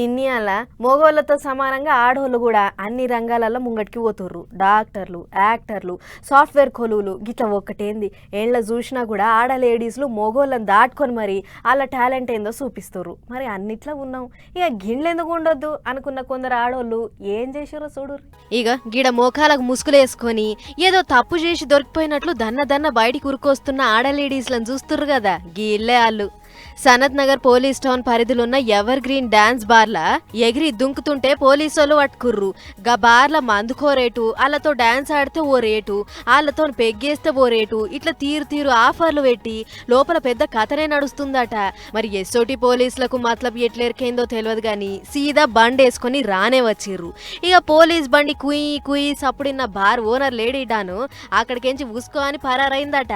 నిన్నయాల మగోళ్ళతో సమానంగా ఆడోళ్ళు కూడా అన్ని రంగాలలో ముంగటికి పోతుర్రు. డాక్టర్లు, యాక్టర్లు, సాఫ్ట్వేర్ కొలువులు గిట్ల ఒక్కటేంది ఏళ్ళ చూసినా కూడా ఆడ లేడీస్లు మగోళ్ళని దాటుకొని మరి వాళ్ళ టాలెంట్ ఏందో చూపిస్తుర్రు. మరి అన్నిట్లో ఉన్నాం, ఇక గిన్నెందుకు ఉండొద్దు అనుకున్న కొందరు ఆడోళ్ళు ఏం చేసారో చూడుర్రి. ఇక గిడ మోకాలకు ముసుగులేసుకొని ఏదో తప్పు చేసి దొరికిపోయినట్లు దన్న బయటికి ఉరుకొస్తున్న ఆడ లేడీస్లను చూస్తుర్రు కదా, గీళ్ళే వాళ్ళు. సనత్ నగర్ పోలీస్ టౌన్ పరిధిలో ఎవర్ గ్రీన్ డాన్స్ బార్లా ఎగిరి దుంకుతుంటే పోలీసులు పట్టుకుర్రు. గా బార్ల మందుకో రేటు, వాళ్ళతో డాన్స్ ఆడితే ఓ రేటు, వాళ్ళతో పెగ్గేస్తే ఓ రేటు, ఇట్లా తీరు ఆఫర్లు పెట్టి లోపల పెద్ద కథనే నడుస్తుందట. మరి ఎస్ఓటి పోలీసులకు మతలబ్ ఎట్లెరికైందో తెలియదు గాని సీదా బండి వేసుకొని రానే వచ్చిర్రు. ఇక పోలీస్ బండి కుయి సప్పుడిన్న బార్ ఓనర్ లేడీ డాను అక్కడికెంచి ఉసుకో అని పరారైందట.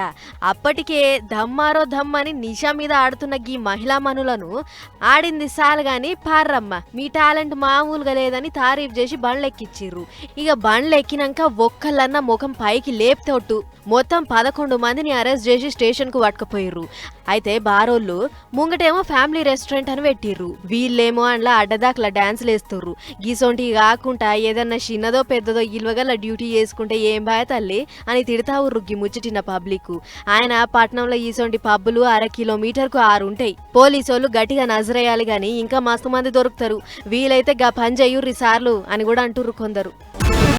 అప్పటికే ధమ్మారో ధమ్మని నిషా మీద ఆడుతున్న ఈ మహిళా మనులను ఆడింది సాలు గాని పార్రమ్మ మీ టాలెంట్ మామూలుగా లేదని తారీఫ్ చేసి బండ్లెక్కిచ్చిర్రు. ఇక బండ్లెక్కినాక ఒక్కళ్ళన్న ముఖం పైకి లేపుతోట్టు మొత్తం 11 మందిని అరెస్ట్ చేసి స్టేషన్ కు పట్టుకుపోయిర్రు. అయితే బారోళ్ళు ముంగటేమో ఫ్యామిలీ రెస్టారెంట్ అని పెట్టిర్రు, వీళ్ళేమో అండ్లా అడ్డదాకలా డాన్సులు వేస్తుర్రు. గీసొంటి కాకుండా ఏదన్నా చిన్నదో పెద్దదో ఇల్వగల డ్యూటీ చేసుకుంటే ఏం బాయ తల్లి అని తిడతా ఉర్రు గీ ముచ్చటిన పబ్లిక్. ఆయన పట్నంలో ఈసొంటి పబ్బులు 1/2 కిలోమీటర్కు 6 ఉంటాయి. పోలీసోళ్ళు గట్టిగా నజరేయాలి గాని ఇంకా మస్తు మంది దొరుకుతారు, వీలైతే గా పని చెయ్యుర్రి సార్లు అని కూడా అంటుర్రు కొందరు.